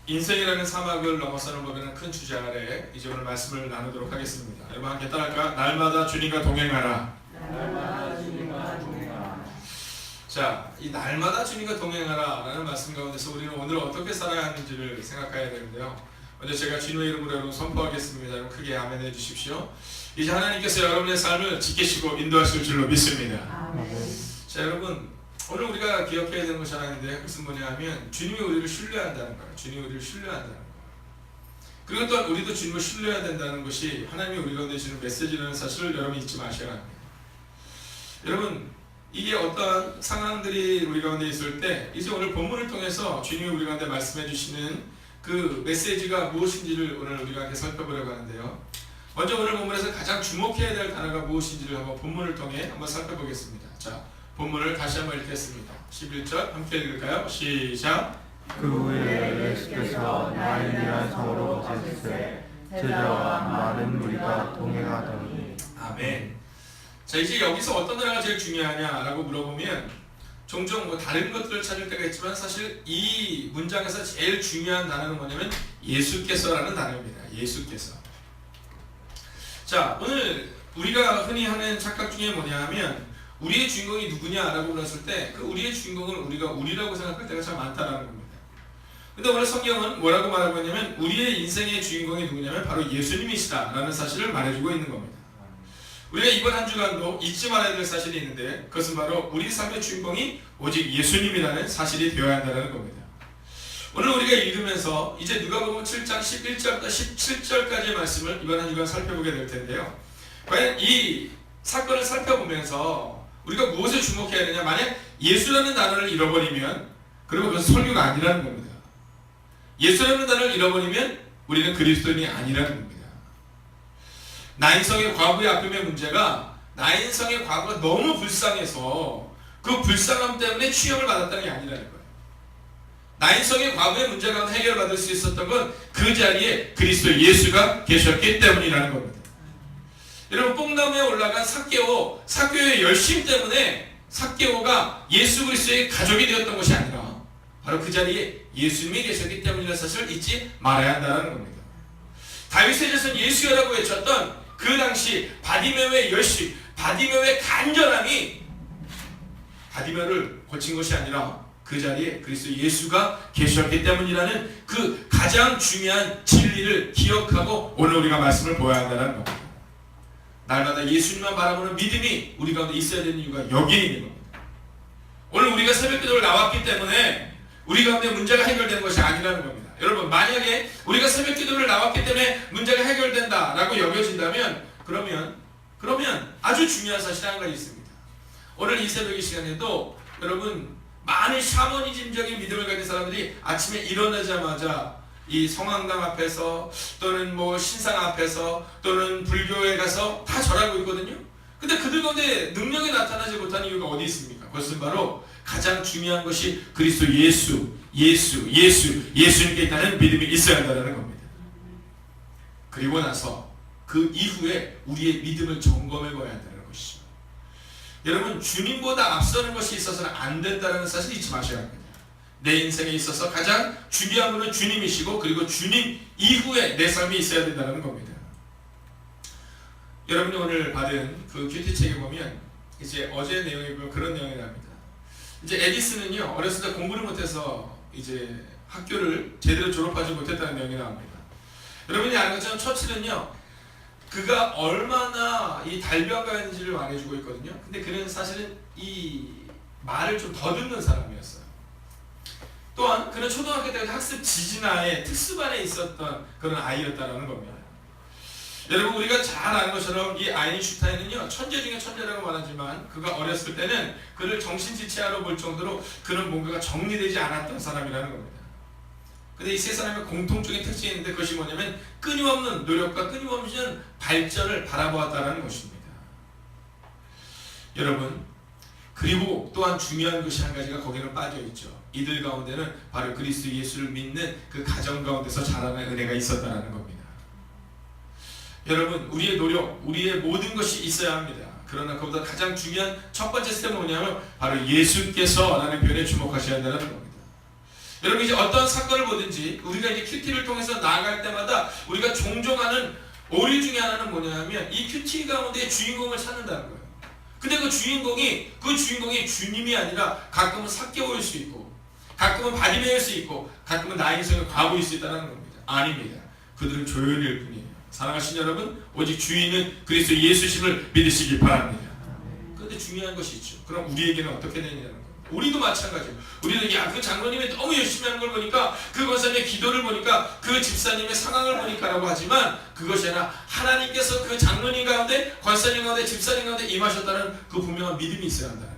인생이라는 사막을 넘어서는 법이라는 큰 주제 아래 이제 오늘 말씀을 나누도록 하겠습니다. 여러분 함께 따라할까? 날마다 주님과 동행하라. 날마다 주님과 동행하라. 자, 이 날마다 주님과 동행하라 라는 말씀 가운데서 우리는 오늘 어떻게 살아야 하는지를 생각해야 되는데요. 먼저 제가 주님의 이름으로 여러분 선포하겠습니다. 여러분 크게 아멘 해주십시오. 이제 하나님께서 여러분의 삶을 지키시고 인도하실 줄로 믿습니다. 아멘. 자, 여러분 오늘 우리가 기억해야 되는 것이 하나 있는데 그것은 뭐냐 하면 주님이 우리를 신뢰한다는 거예요. 주님이 우리를 신뢰한다는 거예요. 그리고 또한 우리도 주님을 신뢰해야 된다는 것이 하나님이 우리 가운데 주시는 메시지라는 사실을 여러분 잊지 마셔야 합니다. 여러분 이게 어떠한 상황들이 우리 가운데 있을 때 이제 오늘 본문을 통해서 주님이 우리 가운데 말씀해 주시는 그 메시지가 무엇인지를 오늘 우리가 함께 살펴보려고 하는데요. 먼저 오늘 본문에서 가장 주목해야 될 단어가 무엇인지를 한번 본문을 통해 한번 살펴보겠습니다. 자, 본문을 다시 한번 읽겠습니다. 11절 함께 읽을까요? 시작. 그 후에 예수께서 나인이란 성으로 가시되 제자와 많은 무리가 동행하더니. 아멘. 자, 이제 여기서 어떤 단어가 제일 중요하냐라고 물어보면 종종 뭐 다른 것들을 찾을 때가 있지만 사실 이 문장에서 제일 중요한 단어는 뭐냐면 예수께서라는 단어입니다. 예수께서. 자, 오늘 우리가 흔히 하는 착각 중에 뭐냐 하면 우리의 주인공이 누구냐라고 물었을 때 그 우리의 주인공을 우리가 우리라고 생각할 때가 참 많다라는 겁니다. 근데 오늘 성경은 뭐라고 말하고 있냐면 우리의 인생의 주인공이 누구냐면 바로 예수님이시다라는 사실을 말해주고 있는 겁니다. 우리가 이번 한 주간도 잊지 말아야 될 사실이 있는데 그것은 바로 우리 삶의 주인공이 오직 예수님이라는 사실이 되어야 한다는 겁니다. 오늘 우리가 읽으면서 이제 누가복음 7장 11절부터 17절까지의 말씀을 이번 한 주간 살펴보게 될 텐데요. 과연 이 사건을 살펴보면서 우리가 무엇에 주목해야 되냐? 만약 예수라는 단어를 잃어버리면 그리고 그것은 설교가 아니라는 겁니다. 예수라는 단어를 잃어버리면 우리는 그리스도인이 아니라는 겁니다. 나인성의 과부의 아픔의 문제가 나인성의 과부가 너무 불쌍해서 그 불쌍함 때문에 취업을 받았다는 게 아니라는 거예요. 나인성의 과부의 문제가 해결받을 수 있었던 건 그 자리에 그리스도 예수가 계셨기 때문이라는 겁니다. 여러분 뽕나무에 올라간 삭개오의 열심 때문에 삭개오가 예수 그리스도의 가족이 되었던 것이 아니라 바로 그 자리에 예수님이 계셨기 때문이라는 사실을 잊지 말아야 한다는 겁니다. 다윗의 자손 예수여라고 외쳤던 그 당시 바디메오의 열심, 바디메오의 간절함이 바디메오를 고친 것이 아니라 그 자리에 그리스도 예수가 계셨기 때문이라는 그 가장 중요한 진리를 기억하고 오늘 우리가 말씀을 보아야 한다는 겁니다. 날마다 예수님만 바라보는 믿음이 우리 가운데 있어야 되는 이유가 여기에 있는 겁니다. 오늘 우리가 새벽 기도를 나왔기 때문에 우리 가운데 문제가 해결되는 것이 아니라는 겁니다. 여러분 만약에 우리가 새벽 기도를 나왔기 때문에 문제가 해결된다라고 여겨진다면 그러면 아주 중요한 사실 한 가지 있습니다. 오늘 이 새벽의 시간에도 여러분 많은 샤머니즘적인 믿음을 가진 사람들이 아침에 일어나자마자 이 성황당 앞에서 또는 뭐 신상 앞에서 또는 불교에 가서 다 절하고 있거든요. 근데 그들 가운데 능력이 나타나지 못한 이유가 어디 있습니까? 그것은 바로 가장 중요한 것이 그리스도 예수님께 있다는 믿음이 있어야 한다는 겁니다. 그리고 나서 그 이후에 우리의 믿음을 점검해 봐야 한다는 것이죠. 여러분 주님보다 앞서는 것이 있어서는 안 된다는 사실 잊지 마셔야 합니다. 내 인생에 있어서 가장 중요한 분은 주님이시고 그리고 주님 이후에 내 삶이 있어야 된다는 겁니다. 여러분이 오늘 받은 그 큐티책에 보면 이제 어제 내용이 그런 내용이 나옵니다. 이제 에디슨은요 어렸을 때 공부를 못해서 이제 학교를 제대로 졸업하지 못했다는 내용이 나옵니다. 여러분이 아는 것처럼 처칠은요 그가 얼마나 이 달변가였는지를 말해주고 있거든요. 근데 그는 사실은 이 말을 좀 더듬는 사람이었어요. 또한 그는 초등학교 때 학습 지진아의 특수반에 있었던 그런 아이였다는 겁니다. 여러분 우리가 잘 아는 것처럼 이 아인슈타인은요 천재 중에 천재라고 말하지만 그가 어렸을 때는 그를 정신지체하러 볼 정도로 그는 뭔가가 정리되지 않았던 사람이라는 겁니다. 근데 이 세 사람의 공통적인 특징이 있는데 그것이 뭐냐면 끊임없는 노력과 끊임없는 발전을 바라보았다는 것입니다. 여러분 그리고 또한 중요한 것이 한 가지가 거기는 빠져있죠. 이들 가운데는 바로 그리스도 예수를 믿는 그 가정 가운데서 자라는 은혜가 있었다는 겁니다. 여러분 우리의 노력, 우리의 모든 것이 있어야 합니다. 그러나 그보다 가장 중요한 첫 번째 스텝은 뭐냐면 바로 예수께서라는 표현에 주목하셔야 한다는 겁니다. 여러분 이제 어떤 사건을 보든지 우리가 이제 큐티를 통해서 나아갈 때마다 우리가 종종 하는 오류 중에 하나는 뭐냐면 이 큐티 가운데 주인공을 찾는다는 거예요. 근데 그 주인공이 주님이 아니라 가끔은 삭개오일 수 있고, 가끔은 바디메일 수 있고, 가끔은 나의 인생의 과거일 수 있다는 겁니다. 아닙니다. 그들은 조연일 뿐이에요. 사랑하신 여러분, 오직 주인은 그리스도 예수심을 믿으시기 바랍니다. 그런데 중요한 것이 있죠. 그럼 우리에게는 어떻게 되느냐는 겁니다. 우리도 마찬가지예요. 우리도 그 장로님이 너무 열심히 하는 걸 보니까, 그 권사님의 기도를 보니까, 그 집사님의 상황을 보니까라고 하지만, 그것이 아니라 하나님께서 그 장로님 가운데, 권사님 가운데, 집사님 가운데 임하셨다는 그 분명한 믿음이 있어야 한다는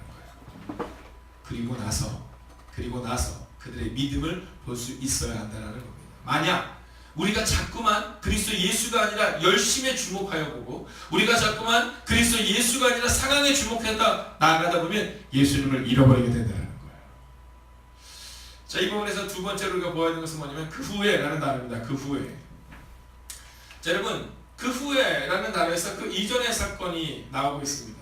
거예요. 그리고 나서 그들의 믿음을 볼 수 있어야 한다는 겁니다. 만약 우리가 자꾸만 그리스도 예수가 아니라 열심에 주목하여 보고, 우리가 자꾸만 그리스도 예수가 아니라 상황에 주목했다 나아가다 보면 예수님을 잃어버리게 된다는 거예요. 자, 이 부분에서 두 번째로 우리가 보아야 되는 것은 뭐냐면 그 후에라는 단어입니다. 그 후에. 자, 여러분, 그 후에라는 단어에서 그 이전의 사건이 나오고 있습니다.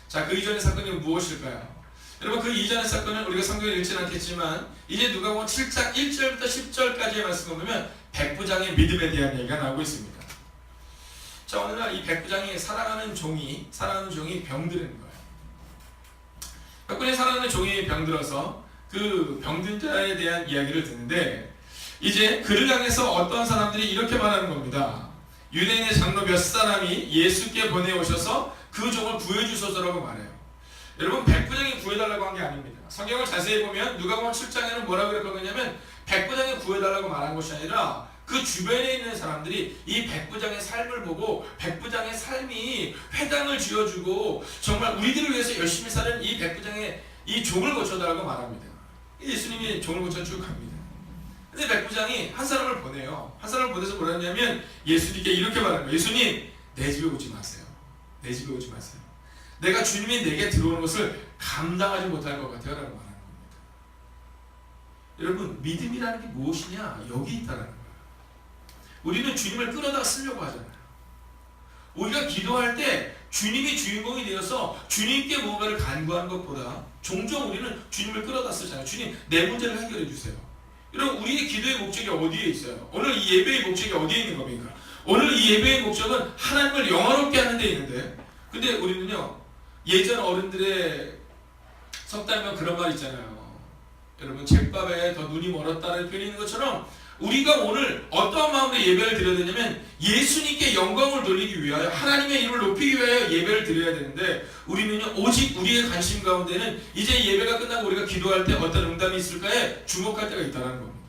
자, 그 이전의 사건이 무엇일까요? 여러분, 그 이전의 사건은 우리가 성경을 읽지는 않겠지만 이제 누가복음 7장 1절부터 10절까지의 말씀을 보면 백부장의 믿음에 대한 얘기가 나오고 있습니다. 자, 오늘날 이 백부장이 사랑하는 종이 병드는 거예요. 백부장이 사랑하는 종이 병들어서 그 병든 자에 대한 이야기를 듣는데, 이제 그를 향해서 어떤 사람들이 이렇게 말하는 겁니다. 유대인의 장로 몇 사람이 예수께 보내오셔서 그 종을 구해주소서라고 말해요. 여러분, 백부장이 구해달라고 한 게 아닙니다. 성경을 자세히 보면 누가복음 7장에는 뭐라고 그랬거든요. 백부장이 구해달라고 말한 것이 아니라 그 주변에 있는 사람들이 이 백부장의 삶을 보고 백부장의 삶이 회당을 지어주고 정말 우리들을 위해서 열심히 사는 이 백부장의 이 종을 고쳐달라고 말합니다. 예수님이 종을 고쳐 쭉 갑니다. 근데 백부장이 한 사람을 보내요. 한 사람을 보내서 뭐라 했냐면 예수님께 이렇게 말하는 거예요. 예수님, 내 집에 오지 마세요. 내 집에 오지 마세요. 내가 주님이 내게 들어오는 것을 감당하지 못할 것 같아요 라고 말하는 겁니다. 여러분, 믿음이라는 게 무엇이냐? 여기 있다는 거예요. 우리는 주님을 끌어다 쓰려고 하잖아요. 우리가 기도할 때 주님이 주인공이 되어서 주님께 무언가를 간구하는 것보다 종종 우리는 주님을 끌어다 쓰잖아요. 주님, 내 문제를 해결해 주세요. 여러분, 우리의 기도의 목적이 어디에 있어요? 오늘 이 예배의 목적이 어디에 있는 겁니까? 오늘 이 예배의 목적은 하나님을 영화롭게 하는 데 있는데, 근데 우리는요, 예전 어른들의 속담이면 그런 말 있잖아요. 여러분, 잿밥에 더 눈이 멀었다는 표현이 있는 것처럼 우리가 오늘 어떠한 마음으로 예배를 드려야 되냐면 예수님께 영광을 돌리기 위하여, 하나님의 이름을 높이기 위하여 예배를 드려야 되는데, 우리는요, 오직 우리의 관심 가운데는 이제 예배가 끝나고 우리가 기도할 때 어떤 응답이 있을까에 주목할 때가 있다는 겁니다.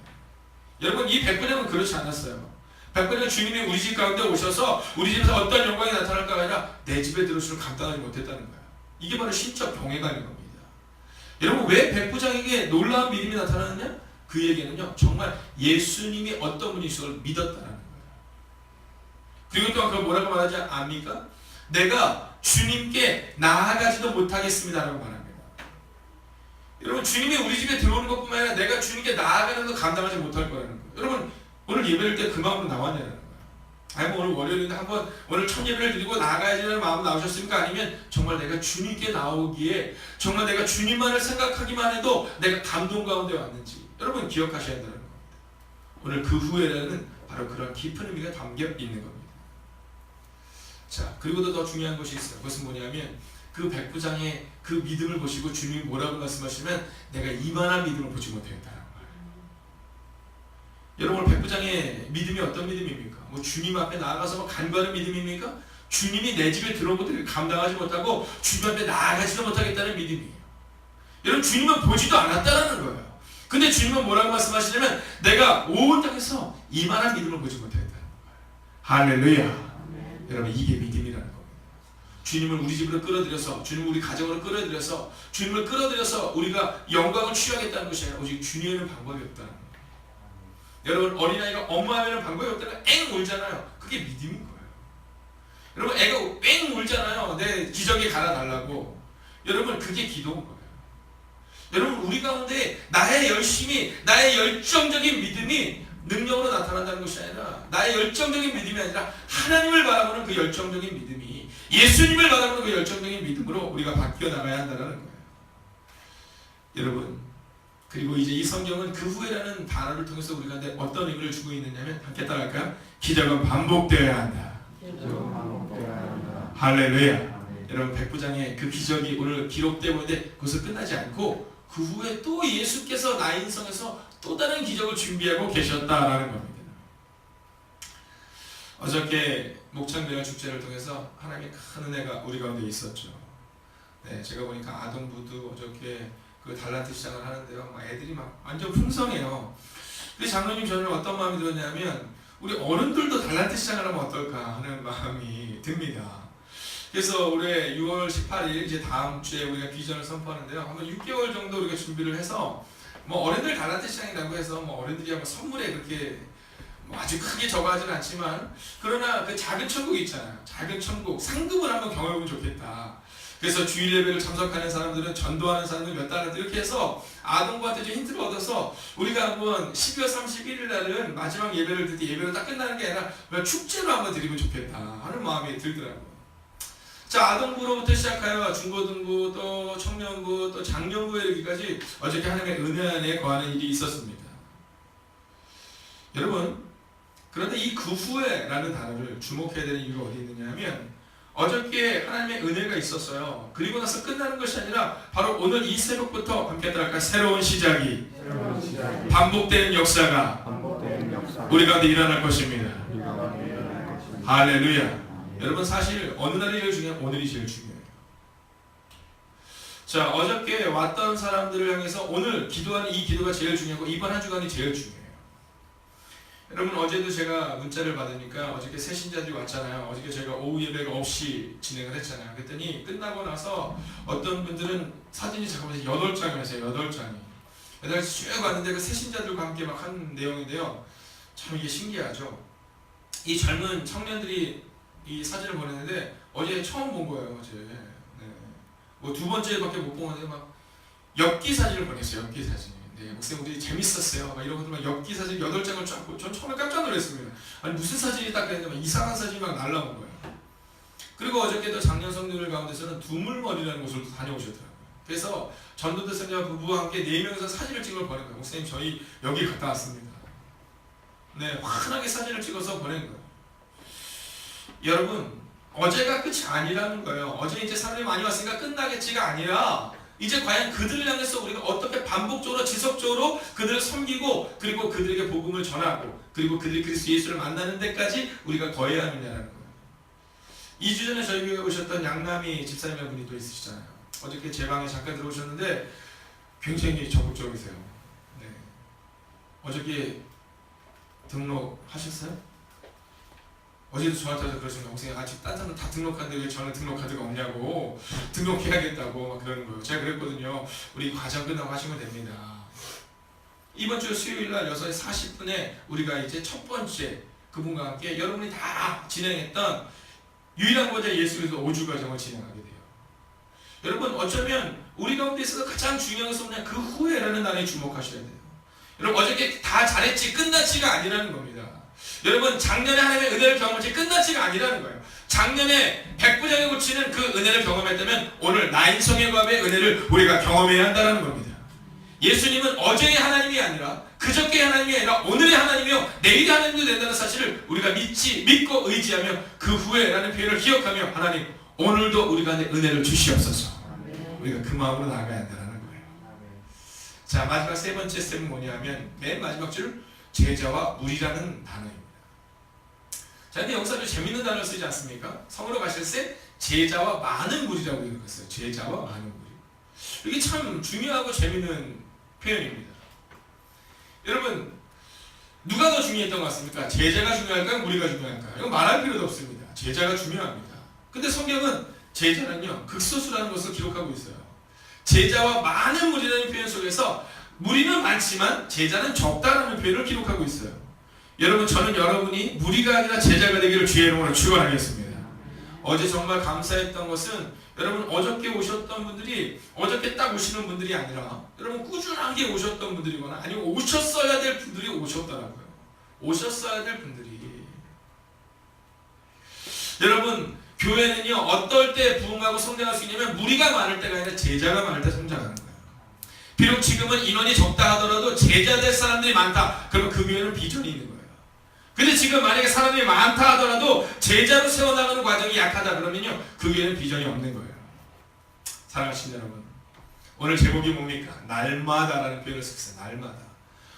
여러분, 이 백부장은 그렇지 않았어요. 백부장은 주님이 우리 집 가운데 오셔서 우리 집에서 어떤 영광이 나타날까가 아니라 내 집에 들어오시를 감당하지 못했다는 거예요. 이게 바로 신적 병해가는 겁니다. 여러분, 왜 백부장에게 놀라운 믿음이 나타나느냐? 그에게는요, 정말 예수님이 어떤 분이신 걸 믿었다는 거예요. 그리고 또한 그걸 뭐라고 말하지 압니까? 내가 주님께 나아가지도 못하겠습니다라고 말합니다. 여러분, 주님이 우리 집에 들어오는 것뿐만 아니라 내가 주님께 나아가는 것도 감당하지 못할 거라는 거예요. 여러분, 오늘 예배를 때 그 마음으로 나왔냐는 거예요. 아니, 오늘 월요일인데 한번 오늘 첫 예배를 드리고 나가야지라는 마음으로 나오셨습니까? 아니면 정말 내가 주님께 나오기에 정말 내가 주님만을 생각하기만 해도 내가 감동 가운데 왔는지 여러분 기억하셔야 한다는 겁니다. 오늘 그 후에는 바로 그런 깊은 의미가 담겨 있는 겁니다. 자, 그리고도 더 중요한 것이 있어요. 그것은 뭐냐면 그 백부장의 그 믿음을 보시고 주님이 뭐라고 말씀하시면 내가 이만한 믿음을 보지 못했다는 거예요. 여러분, 백부장의 믿음이 어떤 믿음입니까? 뭐 주님 앞에 나아가서 뭐 간구하는 믿음입니까? 주님이 내 집에 들어온 것들을 감당하지 못하고 주님 앞에 나아가지도 못하겠다는 믿음이에요. 여러분, 주님은 보지도 않았다는 거예요. 근데 주님은 뭐라고 말씀하시냐면 내가 온 땅에서 이만한 믿음을 보지 못했다는 거예요. 할렐루야. 여러분, 이게 믿음이라는 겁니다. 주님을 우리 집으로 끌어들여서, 주님을 우리 가정으로 끌어들여서, 주님을 끌어들여서 우리가 영광을 취하겠다는 것이 아니라 오직 주님의 방법이 없다는 거예요. 여러분, 어린아이가 엄마 하면 방법이 없다가 엥 울잖아요. 그게 믿음인 거예요. 여러분, 애가 엥 울잖아요. 내 기저귀 갈아달라고. 여러분, 그게 기도인 거예요. 여러분, 우리 가운데 나의 열심이, 나의 열정적인 믿음이 능력으로 나타난다는 것이 아니라, 나의 열정적인 믿음이 아니라 하나님을 바라보는 그 열정적인 믿음이, 예수님을 바라보는 그 열정적인 믿음으로 우리가 바뀌어 나가야 한다는 거예요. 여러분, 그리고 이제 이 성경은 그 후에라는 단어를 통해서 우리가 어떤 의미를 주고 있느냐면 함께 따라할까요? 기적은 반복되어야 한다. 기적은 반복되어야 한다. 할렐루야. 아멘. 여러분 백부장의 그 기적이 오늘 기록되고 있는데 그것을 끝나지 않고 그 후에 또 예수께서 나인성에서 또 다른 기적을 준비하고 계셨다라는 겁니다. 어저께 목창대회 축제를 통해서 하나님의 큰 은혜가 우리 가운데 있었죠. 네, 제가 보니까 아동부도 어저께 그 달란트 시장을 하는데요. 애들이 막 완전 풍성해요. 근데 장로님 저는 어떤 마음이 들었냐면 우리 어른들도 달란트 시장을 하면 어떨까 하는 마음이 듭니다. 그래서 올해 6월 18일 이제 다음 주에 우리가 비전을 선포하는데요. 한번 6개월 정도 우리가 준비를 해서 뭐 어른들 달란트 시장이라고 해서 뭐 어른들이 뭐 선물에 그렇게 뭐 아주 크게 저거하지는 않지만 그러나 그 작은 천국 있잖아요. 작은 천국 상급을 한번 경험해보면 좋겠다. 그래서 주일 예배를 참석하는 사람들은 전도하는 사람들 몇 달한테 이렇게 해서 아동부한테 좀 힌트를 얻어서 우리가 한번 12월 31일 날은 마지막 예배를 드릴 때 예배로 딱 끝나는 게 아니라 축제로 한번 드리면 좋겠다 하는 마음이 들더라고요. 자, 아동부로부터 시작하여 중고등부 또 청년부 또 장년부에 이르기까지 어저께 하나님의 은혜 안에 거하는 일이 있었습니다. 여러분, 그런데 이 그 후에 라는 단어를 주목해야 되는 이유가 어디 있느냐 하면 어저께 하나님의 은혜가 있었어요. 그리고 나서 끝나는 것이 아니라 바로 오늘 이 새벽부터 함께 따라갈까 새로운 시작이 반복되는 역사가 우리 가운데 일어날 것입니다. 할렐루야. 여러분 사실 어느 날이 제일 중요해요? 오늘이 제일 중요해요. 자, 어저께 왔던 사람들을 향해서 오늘 기도하는 이 기도가 제일 중요하고 이번 한 주간이 제일 중요해요. 여러분 어제도 제가 문자를 받으니까 어저께 새 신자들이 왔잖아요. 어저께 제가 오후 예배가 없이 진행을 했잖아요. 그랬더니 끝나고 나서 어떤 분들은 사진이 잠깐만 8장이었어요. 8장이 8장이 쭉 왔는데 그 새 신자들과 함께 막 한 내용인데요. 참 이게 신기하죠. 이 젊은 청년들이 이 사진을 보냈는데 어제 처음 본 거예요. 어제 네. 뭐 두 번째밖에 못 본 건데 막 엽기 사진을 보냈어요. 엽기 사진. 네, 목사님 우리 재밌었어요. 막 이런 것들 막 엽기 사진 8장을 쫙 보고 전 처음에 깜짝 놀랐습니다. 아니 무슨 사진이 딱 그랬는데 막 이상한 사진이 막 날라온 거예요. 그리고 어저께도 작년 성도들 가운데서는 두물머리라는 곳을 다녀오셨더라고요. 그래서 전도대 선녀 부부와 함께 4명이서 사진을 찍은 걸 보낸 거예요. 목사님 저희 여기 갔다 왔습니다. 네, 환하게 사진을 찍어서 보낸 거예요. 여러분 어제가 끝이 아니라는 거예요. 어제 이제 사람이 많이 왔으니까 끝나겠지가 아니라 이제 과연 그들을 향해서 우리가 어떻게 반복적으로 지속적으로 그들을 섬기고 그리고 그들에게 복음을 전하고 그리고 그들이 그리스도 예수를 만나는 데까지 우리가 거해야 하느냐는 거예요. 2주 전에 저희 교회에 오셨던 양남이 집사님 한 분이 또 있으시잖아요. 어저께 제 방에 잠깐 들어오셨는데 굉장히 적극적이세요. 네. 어저께 등록하셨어요? 어제도 저한테 그러시는 거예요. 목사님 아직 딴 사람 다 등록하는데 왜 저는 등록 카드가 없냐고 등록해야겠다고 막 그러는 거예요. 제가 그랬거든요. 우리 과정 끝나고 하시면 됩니다. 이번 주 수요일 날 6시 40분에 우리가 이제 첫 번째 그분과 함께 여러분이 다 진행했던 유일한 보좌 예수 그리스도 5주 과정을 진행하게 돼요. 여러분 어쩌면 우리 가운데 있어서 가장 중요한 것은 그냥 그 후에라는 단어에 주목하셔야 돼요. 여러분 어저께 다 잘했지 끝났지가 아니라는 겁니다. 여러분 작년에 하나님의 은혜를 경험했지 끝났지가 아니라는 거예요. 작년에 백부장에 고치는 그 은혜를 경험했다면 오늘 나인성의 과부의 은혜를 우리가 경험해야 한다는 겁니다. 예수님은 어제의 하나님이 아니라 그저께의 하나님이 아니라 오늘의 하나님이요 내일의 하나님도 된다는 사실을 우리가 믿고 의지하며 그 후에라는 표현을 기억하며 하나님 오늘도 우리 가운데 은혜를 주시옵소서. 우리가 그 마음으로 나아가야 한다는 거예요. 자, 마지막 세 번째 스텝은 뭐냐면 맨 마지막 줄 제자와 무리라는 단어입니다. 자, 근데 여기서 아주 재밌는 단어를 쓰지 않습니까? 성으로 가실 때 제자와 많은 무리라고 읽었어요. 제자와 많은 무리. 이게 참 중요하고 재밌는 표현입니다. 여러분 누가 더 중요했던 것 같습니까? 제자가 중요할까요? 무리가 중요할까요? 이거 말할 필요도 없습니다. 제자가 중요합니다. 근데 성경은 제자는요 극소수라는 것을 기록하고 있어요. 제자와 많은 무리라는 표현 속에서 무리는 많지만 제자는 적다라는 표현을 기록하고 있어요. 여러분 저는 여러분이 무리가 아니라 제자가 되기를 주의 이름으로 축원하겠습니다. 어제 정말 감사했던 것은 여러분 어저께 오셨던 분들이 어저께 딱 오시는 분들이 아니라 여러분 꾸준하게 오셨던 분들이거나 아니면 오셨어야 될 분들이 오셨더라고요. 오셨어야 될 분들이. 여러분 교회는요 어떨 때 부흥하고 성장할 수 있냐면 무리가 많을 때가 아니라 제자가 많을 때 성장하는 거예요. 비록 지금은 인원이 적다 하더라도 제자 될 사람들이 많다. 그러면 그 교회는 비전이 있는 거예요. 근데 지금 만약에 사람이 많다 하더라도 제자로 세워나가는 과정이 약하다 그러면요, 그 교회는 비전이 없는 거예요. 사랑하시는 여러분, 오늘 제목이 뭡니까? 날마다라는 표현을 쓰겠어요. 날마다.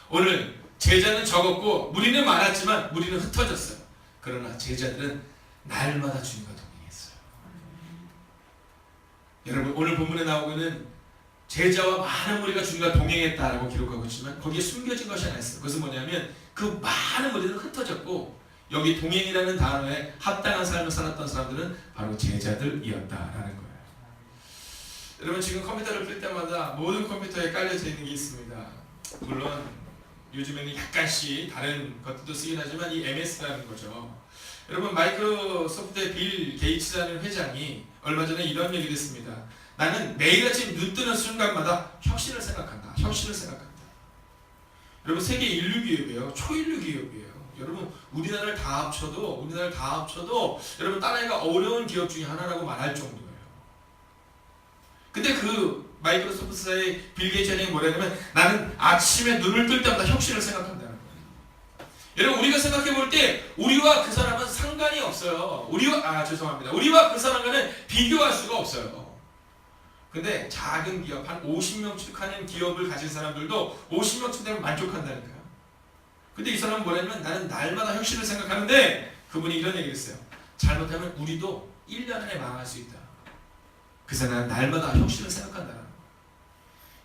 오늘 제자는 적었고 무리는 많았지만 무리는 흩어졌어요. 그러나 제자들은 날마다 주님과 동행했어요. 여러분, 오늘 본문에 나오고 있는 제자와 많은 무리가 주님과 동행했다라고 기록하고 있지만 거기에 숨겨진 것이 하나 있어요. 그것은 뭐냐면 그 많은 무리들은 흩어졌고 여기 동행이라는 단어에 합당한 삶을 살았던 사람들은 바로 제자들이었다라는 거예요. 여러분, 지금 컴퓨터를 끌 때마다 모든 컴퓨터에 깔려져 있는 게 있습니다. 물론 요즘에는 약간씩 다른 것들도 쓰긴 하지만 이 MS라는 거죠. 여러분, 마이크로소프트의 빌 게이츠라는 회장이 얼마 전에 이런 얘기를 했습니다. 나는 매일 아침 눈 뜨는 순간마다 혁신을 생각한다. 혁신을 생각한다. 여러분, 세계 인류 기업이에요. 초인류 기업이에요. 여러분, 우리나라를 다 합쳐도 여러분 따라하기가 어려운 기업 중에 하나라고 말할 정도예요. 근데 그 마이크로소프트사의 빌 게이츠는 뭐라냐면 나는 아침에 눈을 뜰 때마다 혁신을 생각한다는 거예요. 여러분, 우리가 생각해 볼 때 우리와 그 사람은 상관이 없어요. 우리와 그 사람과는 비교할 수가 없어요. 근데 작은 기업, 한 50명씩 하는 기업을 가진 사람들도 50명쯤 되면 만족한다니까요. 근데 이 사람은 뭐냐면 나는 날마다 혁신을 생각하는데 그분이 이런 얘기를 했어요. 잘못하면 우리도 1년 안에 망할 수 있다. 그래서 나는 날마다 혁신을 생각한다는 거예요.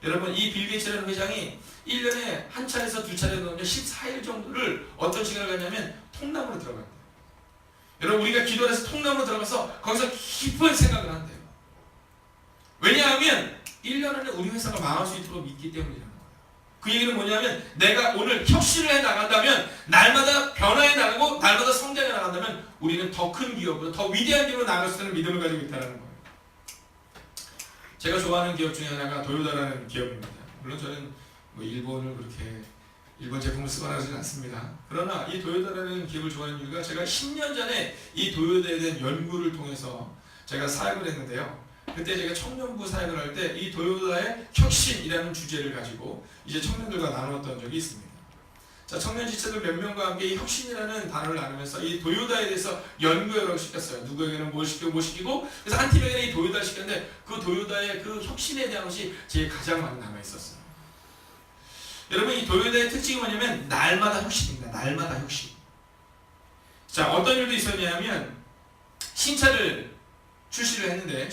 여러분, 이 빌 게이츠라는 회장이 1년에 한 차례에서 두 차례 넘으면 14일 정도를 어떤 시간을 갖냐면 통나무로 들어간대요. 여러분, 우리가 기도를 해서 통나무로 들어가서 거기서 깊은 생각을 한대요. 왜냐하면 1년 안에 우리 회사가 망할 수 있도록 믿기 때문이라는 거예요. 그 얘기는 뭐냐면 내가 오늘 혁신을 해 나간다면 날마다 변화해 나가고 날마다 성장해 나간다면 우리는 더 큰 기업으로 더 위대한 기업으로 나갈 수 있는 믿음을 가지고 있다는 거예요. 제가 좋아하는 기업 중에 하나가 도요타라는 기업입니다. 물론 저는 뭐 일본 제품을 쓰거나 하지는 않습니다. 그러나 이 도요타라는 기업을 좋아하는 이유가 제가 10년 전에 이 도요타에 대한 연구를 통해서 제가 사역을 했는데요. 그때 제가 청년부 사역을 할 때 이 도요타의 혁신이라는 주제를 가지고 이제 청년들과 나누었던 적이 있습니다. 자, 청년 지체들 몇 명과 함께 이 혁신이라는 단어를 나누면서 이 도요타에 대해서 연구를 시켰어요. 누구에게는 뭘 시키고 그래서 한 팀에게는 이 도요타를 시켰는데 그 도요타의 그 혁신에 대한 것이 제일 가장 많이 남아있었어요. 여러분, 이 도요타의 특징이 뭐냐면 날마다 혁신입니다. 날마다 혁신. 자, 어떤 일도 있었냐면 신차를 출시를 했는데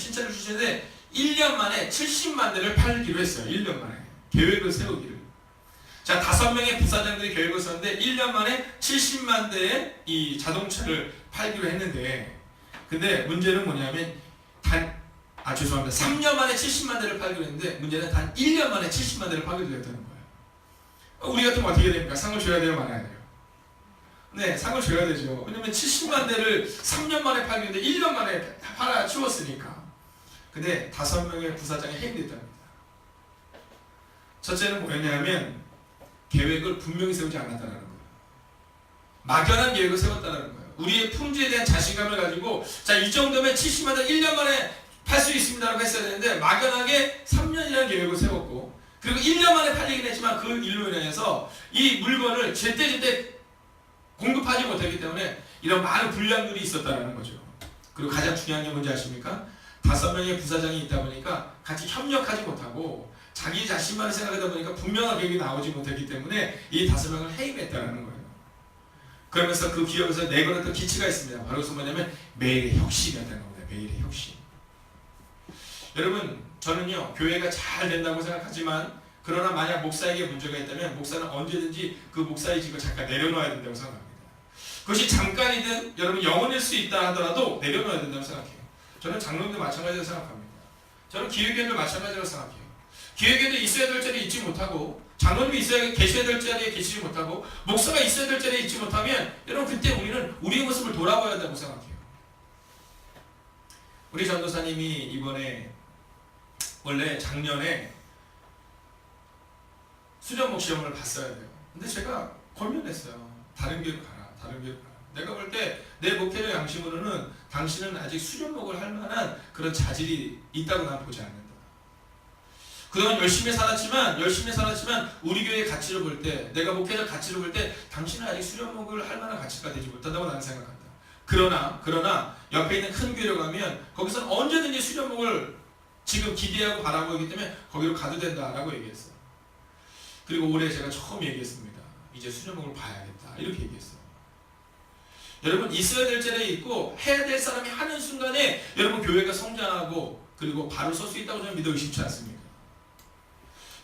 1년 만에 70만 대를 팔기로 했어요. 1년 만에 계획을 세우기를. 자, 5명의 부사장들이 계획을 세웠는데 1년 만에 70만 대의 이 자동차를 팔기로 했는데, 근데 문제는 뭐냐면 3년 만에 70만 대를 팔기로 했는데 문제는 단 1년 만에 70만 대를 팔기로 했다는 거예요. 우리 같으면 어떻게 됩니까? 상을 줘야 돼요, 말아야 돼요? 네, 상을 줘야 되죠. 왜냐면 70만 대를 3년 만에 팔기로 했는데 1년 만에 팔아 치웠으니까. 근데 5명의 부사장이 해임됐답니다. 첫째는 뭐였냐면 계획을 분명히 세우지 않았다는 거예요. 막연한 계획을 세웠다는 거예요. 우리의 품질에 대한 자신감을 가지고 자, 이 정도면 70만 대 1년 만에 팔 수 있습니다라고 했어야 되는데 막연하게 3년이라는 계획을 세웠고, 그리고 1년 만에 팔리긴 했지만 그 일로 인해서 이 물건을 제때 공급하지 못했기 때문에 이런 많은 불량들이 있었다는 거죠. 그리고 가장 중요한 게 뭔지 아십니까? 5명의 부사장이 있다 보니까 같이 협력하지 못하고 자기 자신만 생각하다 보니까 분명한 계획이 나오지 못했기 때문에 이 5명을 해임했다는 거예요. 그러면서 그 기업에서 내걸었던 기치가 있습니다. 바로 그것은 뭐냐면 매일의 혁신이었다는 겁니다. 매일의 혁신. 여러분, 저는요 교회가 잘 된다고 생각하지만 그러나 만약 목사에게 문제가 있다면 목사는 언제든지 그 목사의 직을 잠깐 내려놓아야 된다고 생각합니다. 그것이 잠깐이든 여러분 영원일 수 있다 하더라도 내려놓아야 된다고 생각해요. 저는 장로님도 마찬가지라고 생각합니다. 저는 기획위원도 마찬가지라고 생각해요. 기획위원도 있어야 될 자리에 있지 못하고 장로님이 계셔야 될 자리에 계시지 못하고 목사가 있어야 될 자리에 있지 못하면 여러분 그때 우리는 우리의 모습을 돌아봐야 한다고 생각해요. 우리 전도사님이 이번에 원래 작년에 수련목 시험을 봤어야 돼요. 근데 제가 권면했어요. 다른 교회로 가라. 내가 볼 때 내 목회의 양심으로는 당신은 아직 수련목을 할 만한 그런 자질이 있다고 난 보지 않는다. 그동안 열심히 살았지만 우리 교회의 가치를 볼 때, 내가 목회자 가치를 볼 때 당신은 아직 수련목을 할 만한 가치가 되지 못한다고 나는 생각한다. 그러나 옆에 있는 큰 교회로 가면 거기서는 언제든지 수련목을 지금 기대하고 바라고 있기 때문에 거기로 가도 된다라고 얘기했어요. 그리고 올해 제가 처음 얘기했습니다. 이제 수련목을 봐야겠다 이렇게 얘기했어요. 여러분, 있어야 될 자리에 있고 해야 될 사람이 하는 순간에 여러분 교회가 성장하고 그리고 바로 설 수 있다고 저는 믿어 의심치 않습니다.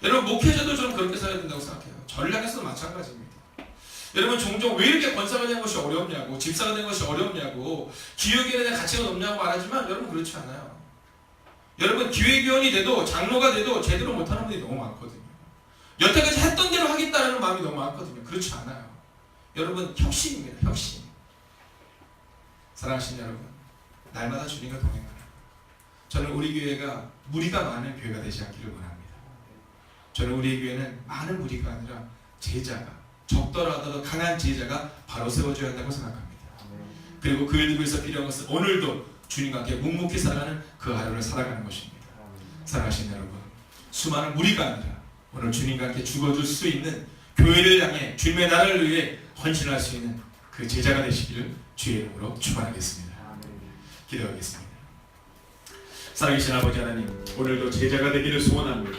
여러분, 목회자도 저는 그렇게 살아야 된다고 생각해요. 저를 향해서도 마찬가지입니다. 여러분, 종종 왜 이렇게 권사가 된 것이 어렵냐고, 집사가 된 것이 어렵냐고, 기회교회에 대한 가치가 높냐고 말하지만 여러분 그렇지 않아요. 여러분, 기회교원이 돼도 장로가 돼도 제대로 못하는 분들이 너무 많거든요. 여태까지 했던 대로 하겠다는 마음이 너무 많거든요. 그렇지 않아요. 여러분, 혁신입니다. 혁신. 사랑하시는 여러분, 날마다 주님과 동행하라. 저는 우리 교회가 무리가 많은 교회가 되지 않기를 원합니다. 저는 우리 교회는 많은 무리가 아니라 제자가, 적더라도 강한 제자가 바로 세워져야 한다고 생각합니다. 그리고 그 일을 위해서 필요한 것은 오늘도 주님과 함께 묵묵히 살아가는 그 하루를 살아가는 것입니다. 사랑하시는 여러분, 수많은 무리가 아니라 오늘 주님과 함께 죽어줄 수 있는 교회를 향해 주님의 나라를 위해 헌신할 수 있는 그 제자가 되시기를 주의 이름으로 축원하겠습니다. 기도하겠습니다. 살아계신 아버지 하나님, 오늘도 제자가 되기를 소원합니다.